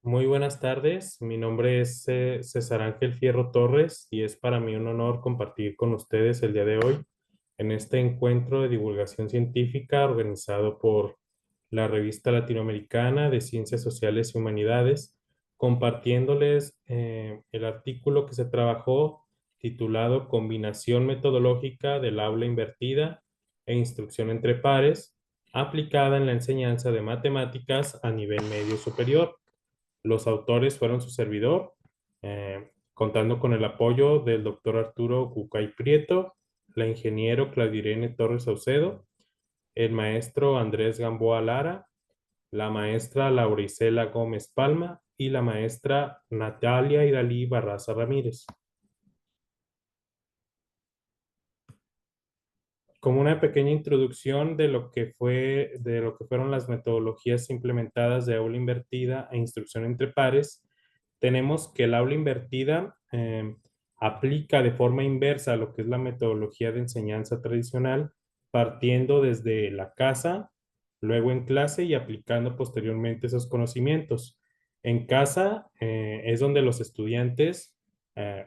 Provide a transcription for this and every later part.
Muy buenas tardes, mi nombre es César Ángel Fierro Torres y es para mí un honor compartir con ustedes el día de hoy en este encuentro de divulgación científica organizado por la Revista Latinoamericana de Ciencias Sociales y Humanidades, compartiéndoles el artículo que se trabajó titulado Combinación metodológica del aula invertida e instrucción entre pares aplicada en la enseñanza de matemáticas a nivel medio superior. Los autores fueron su servidor, contando con el apoyo del doctor Arturo Cucay Prieto, la ingeniero Claudirene Torres Saucedo, el maestro Andrés Gamboa Lara, la maestra Lauricela Gómez Palma y la maestra Natalia Iralí Barraza Ramírez. Como una pequeña introducción de lo que fueron las metodologías implementadas de aula invertida e instrucción entre pares, tenemos que el aula invertida aplica de forma inversa lo que es la metodología de enseñanza tradicional, partiendo desde la casa, luego en clase y aplicando posteriormente esos conocimientos. En casa es donde los estudiantes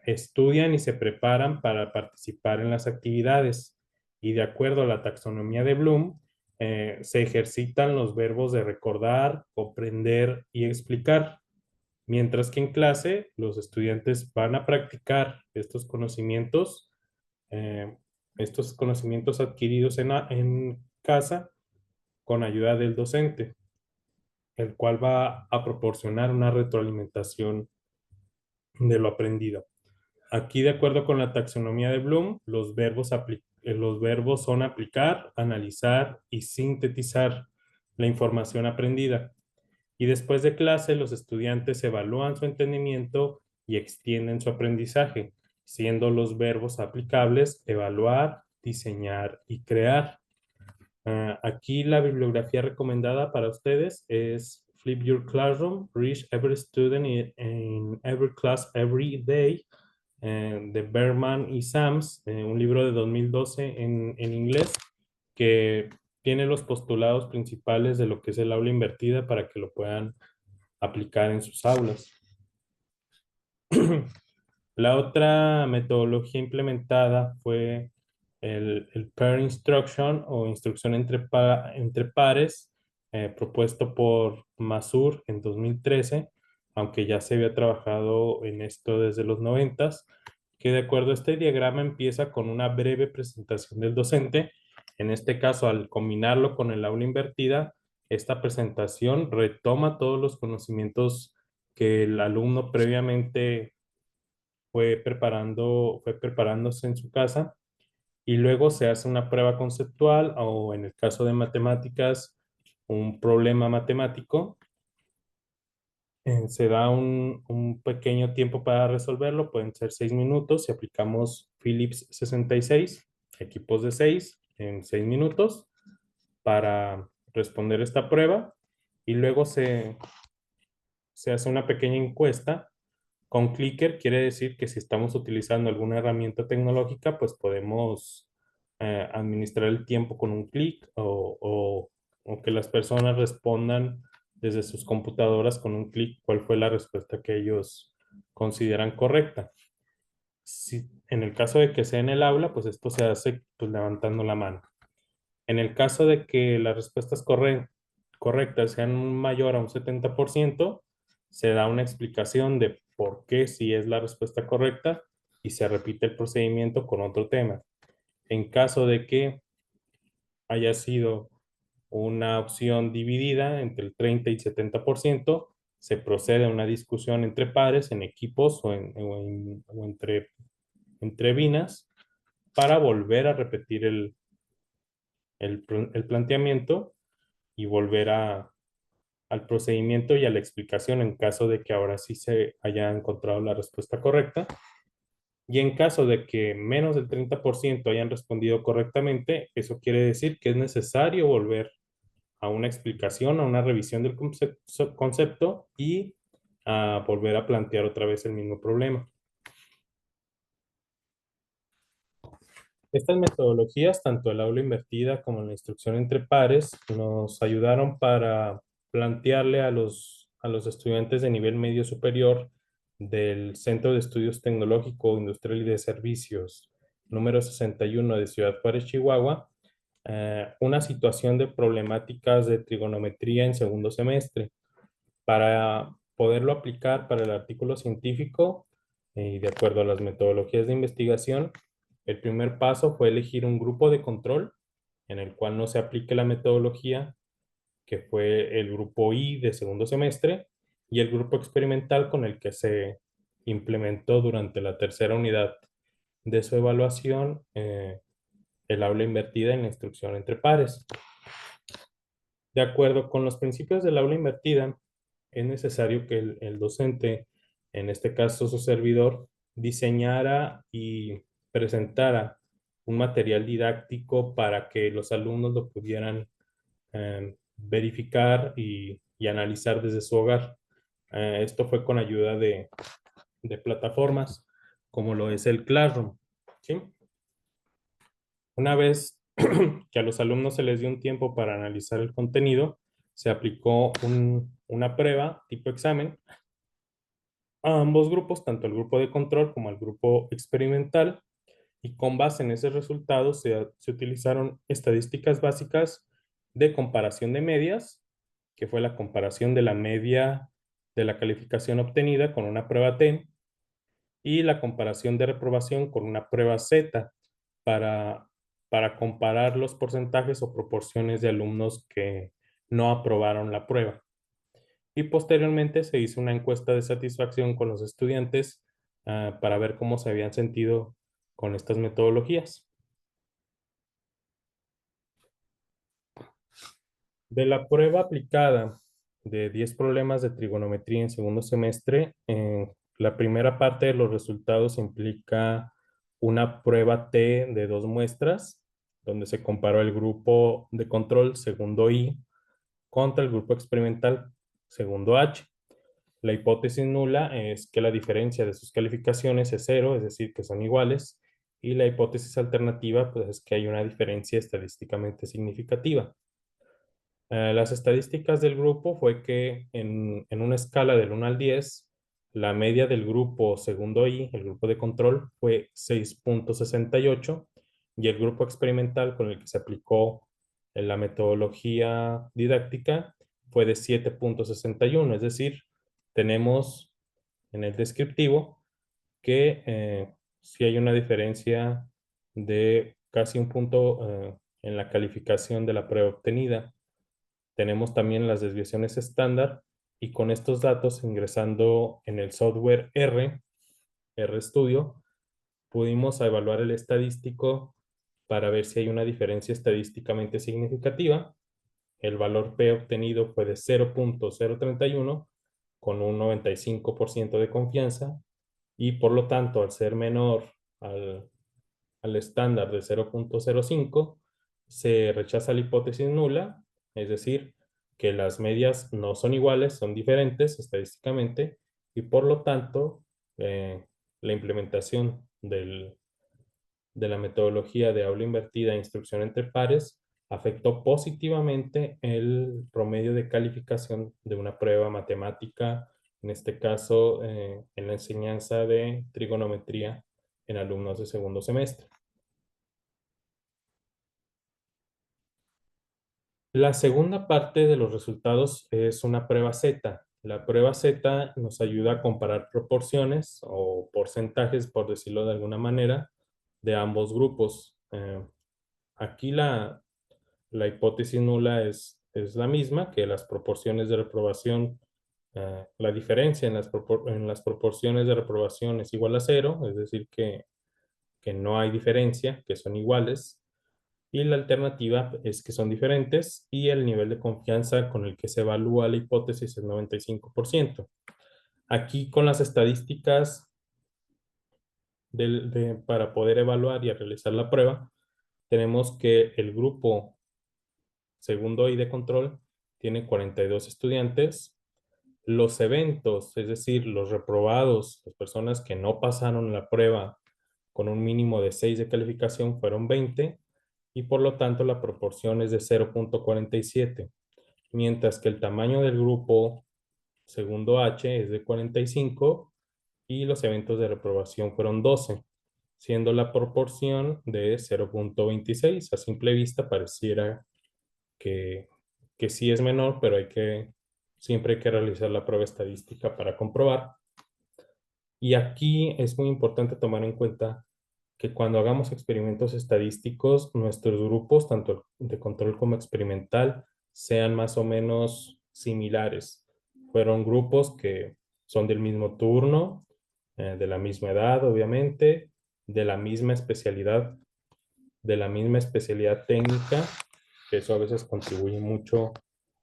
estudian y se preparan para participar en las actividades y de acuerdo a la taxonomía de Bloom, se ejercitan los verbos de recordar, comprender y explicar. Mientras que en clase los estudiantes van a practicar eh, estos conocimientos adquiridos en casa con ayuda del docente, el cual va a proporcionar una retroalimentación de lo aprendido. Aquí, de acuerdo con la taxonomía de Bloom, los verbos son aplicar, analizar y sintetizar la información aprendida. Y después de clase, los estudiantes evalúan su entendimiento y extienden su aprendizaje, siendo los verbos aplicables evaluar, diseñar y crear. Aquí la bibliografía recomendada para ustedes es Flip Your Classroom, Reach Every Student in Every Class Every Day, de Berman y Sams, un libro de 2012 en inglés que tiene los postulados principales de lo que es el aula invertida para que lo puedan aplicar en sus aulas. La otra metodología implementada fue el Pair Instruction o instrucción entre pares, propuesto por Masur en 2013, aunque ya se había trabajado en esto desde los 90, que de acuerdo a este diagrama empieza con una breve presentación del docente. En este caso, al combinarlo con el aula invertida, esta presentación retoma todos los conocimientos que el alumno previamente fue preparándose en su casa y luego se hace una prueba conceptual o en el caso de matemáticas, un problema matemático. Se da un pequeño tiempo para resolverlo, pueden ser 6 minutos si aplicamos Philips 66, equipos de 6 en 6 minutos para responder esta prueba y luego se hace una pequeña encuesta. Con clicker quiere decir que si estamos utilizando alguna herramienta tecnológica, pues podemos administrar el tiempo con un clic o que las personas respondan desde sus computadoras con un clic cuál fue la respuesta que ellos consideran correcta. Si, en el caso de que sea en el aula, pues esto se hace pues, levantando la mano. En el caso de que las respuestas correctas sean mayor a un 70%, se da una explicación de por qué si es la respuesta correcta y se repite el procedimiento con otro tema. En caso de que haya sido una opción dividida entre el 30 y 70%, se procede a una discusión entre pares, en equipos o entre binas para volver a repetir el planteamiento y volver al procedimiento y a la explicación en caso de que ahora sí se haya encontrado la respuesta correcta. Y en caso de que menos del 30% hayan respondido correctamente, eso quiere decir que es necesario volver a una explicación, a una revisión del concepto y a volver a plantear otra vez el mismo problema. Estas metodologías, tanto el aula invertida como la instrucción entre pares, nos ayudaron para plantearle a a los estudiantes de nivel medio superior del Centro de Estudios Tecnológico, Industrial y de Servicios número 61 de Ciudad Juárez, Chihuahua, una situación de problemáticas de trigonometría en segundo semestre. Para poderlo aplicar para el artículo científico y de acuerdo a las metodologías de investigación, el primer paso fue elegir un grupo de control en el cual no se aplique la metodología, que fue el grupo I de segundo semestre, y el grupo experimental con el que se implementó durante la tercera unidad de su evaluación, el aula invertida en la instrucción entre pares. De acuerdo con los principios del aula invertida, es necesario que el docente, en este caso su servidor, diseñara y presentara un material didáctico para que los alumnos lo pudieran verificar y analizar desde su hogar. Esto fue con ayuda de plataformas como lo es el Classroom, ¿sí? Una vez que a los alumnos se les dio un tiempo para analizar el contenido, se aplicó una prueba tipo examen a ambos grupos, tanto el grupo de control como el grupo experimental, y con base en esos resultados se utilizaron estadísticas básicas de comparación de medias, que fue la comparación de la media de la calificación obtenida con una prueba T, y la comparación de reprobación con una prueba Z para, para comparar los porcentajes o proporciones de alumnos que no aprobaron la prueba. Y posteriormente se hizo una encuesta de satisfacción con los estudiantes para ver cómo se habían sentido con estas metodologías. De la prueba aplicada de 10 problemas de trigonometría en segundo semestre, la primera parte de los resultados implica una prueba T de 2 muestras, donde se comparó el grupo de control segundo I contra el grupo experimental segundo H. La hipótesis nula es que la diferencia de sus calificaciones es cero, es decir, que son iguales, y la hipótesis alternativa pues, es que hay una diferencia estadísticamente significativa. Las estadísticas del grupo fue que en una escala del 1 al 10, la media del grupo segundo I, el grupo de control, fue 6.68 y el grupo experimental con el que se aplicó la metodología didáctica fue de 7.61, es decir, tenemos en el descriptivo que sí hay una diferencia de casi un punto en la calificación de la prueba obtenida. Tenemos también las desviaciones estándar y con estos datos ingresando en el software RStudio, pudimos evaluar el estadístico para ver si hay una diferencia estadísticamente significativa. El valor P obtenido fue de 0.031 con un 95% de confianza y por lo tanto al ser menor al, al estándar de 0.05 se rechaza la hipótesis nula, es decir, que las medias no son iguales, son diferentes estadísticamente y por lo tanto la implementación de la metodología de aula invertida e instrucción entre pares afectó positivamente el promedio de calificación de una prueba matemática, en este caso en la enseñanza de trigonometría en alumnos de segundo semestre. La segunda parte de los resultados es una prueba Z. La prueba Z nos ayuda a comparar proporciones o porcentajes, por decirlo de alguna manera, de ambos grupos. Aquí la hipótesis nula es la misma, que las proporciones de reprobación, la diferencia en las proporciones de reprobación es igual a cero, es decir, que no hay diferencia, que son iguales. Y la alternativa es que son diferentes y el nivel de confianza con el que se evalúa la hipótesis es 95%. Aquí con las estadísticas para poder evaluar y realizar la prueba, tenemos que el grupo segundo I de control tiene 42 estudiantes. Los eventos, es decir, los reprobados, las personas que no pasaron la prueba con un mínimo de 6 de calificación fueron 20 y por lo tanto la proporción es de 0.47, mientras que el tamaño del grupo segundo H es de 45 y los eventos de reprobación fueron 12, siendo la proporción de 0.26. A simple vista pareciera que, que sí es menor, pero siempre hay que realizar la prueba estadística para comprobar. Y aquí es muy importante tomar en cuenta que cuando hagamos experimentos estadísticos, nuestros grupos, tanto de control como experimental, sean más o menos similares. Fueron grupos que son del mismo turno, de la misma edad, obviamente, de la misma especialidad técnica, que eso a veces contribuye mucho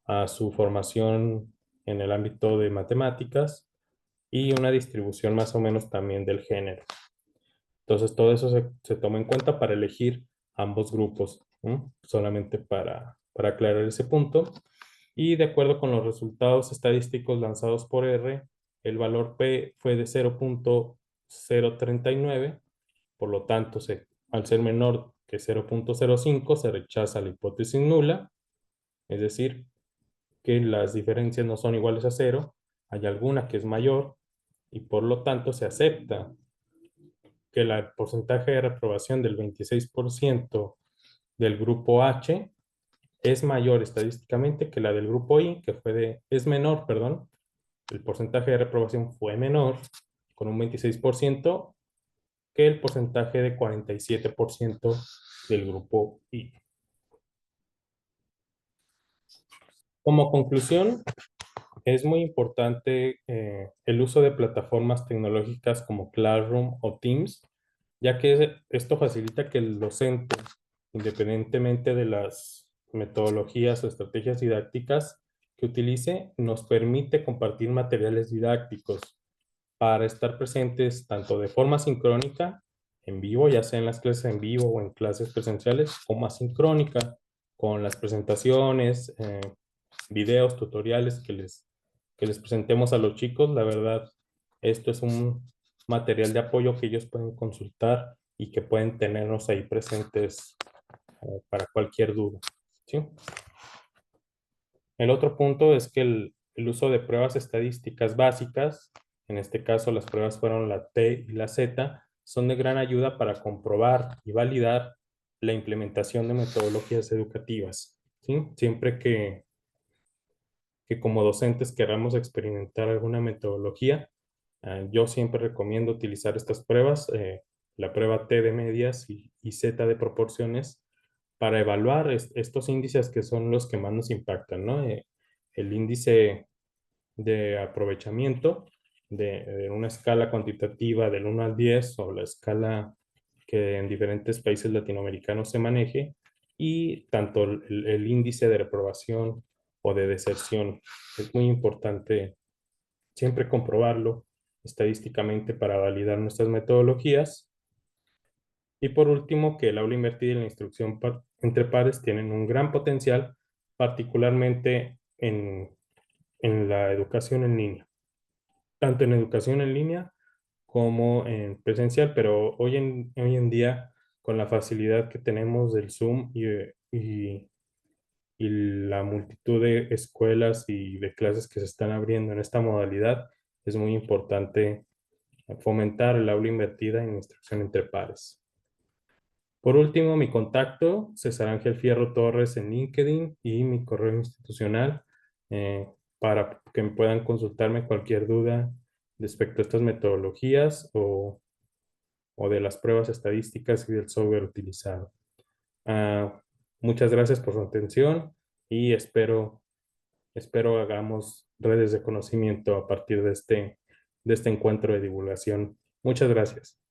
a su formación en el ámbito de matemáticas y una distribución más o menos también del género. Entonces, todo eso se toma en cuenta para elegir ambos grupos, ¿no? Solamente para aclarar ese punto. Y de acuerdo con los resultados estadísticos lanzados por R, el valor P fue de 0.039, por lo tanto, al ser menor que 0.05, se rechaza la hipótesis nula, es decir, que las diferencias no son iguales a cero, hay alguna que es mayor y por lo tanto se acepta que el porcentaje de reprobación del 26% del grupo H es mayor estadísticamente que la del grupo I, es menor, perdón, el porcentaje de reprobación fue menor con un 26% que el porcentaje de 47% del grupo I. Como conclusión, es muy importante el uso de plataformas tecnológicas como Classroom o Teams, ya que esto facilita que el docente, independientemente de las metodologías o estrategias didácticas que utilice, nos permite compartir materiales didácticos para estar presentes tanto de forma sincrónica, en vivo, ya sea en las clases en vivo o en clases presenciales, como asincrónica, con las presentaciones, videos, tutoriales que les presentemos a los chicos. La verdad, esto es un material de apoyo que ellos pueden consultar y que pueden tenernos ahí presentes para cualquier duda, ¿sí? El otro punto es que el uso de pruebas estadísticas básicas, en este caso las pruebas fueron la T y la Z, son de gran ayuda para comprobar y validar la implementación de metodologías educativas, ¿sí? Siempre que como docentes queramos experimentar alguna metodología, yo siempre recomiendo utilizar estas pruebas, la prueba T de medias y Z de proporciones, para evaluar estos índices que son los que más nos impactan, ¿no? El índice de aprovechamiento de una escala cuantitativa del 1 al 10 o la escala que en diferentes países latinoamericanos se maneje, y tanto el índice de reprobación o de deserción. Es muy importante siempre comprobarlo estadísticamente para validar nuestras metodologías. Y por último, que el aula invertida y la instrucción entre pares tienen un gran potencial, particularmente en la educación en línea, tanto en educación en línea como en presencial, pero hoy en día, con la facilidad que tenemos del Zoom y la multitud de escuelas y de clases que se están abriendo en esta modalidad, es muy importante fomentar el aula invertida en instrucción entre pares. Por último, mi contacto, César Ángel Fierro Torres en LinkedIn, y mi correo institucional, para que me puedan consultarme cualquier duda respecto a estas metodologías o de las pruebas estadísticas y del software utilizado. Ah, muchas gracias por su atención y espero hagamos redes de conocimiento a partir de este encuentro de divulgación. Muchas gracias.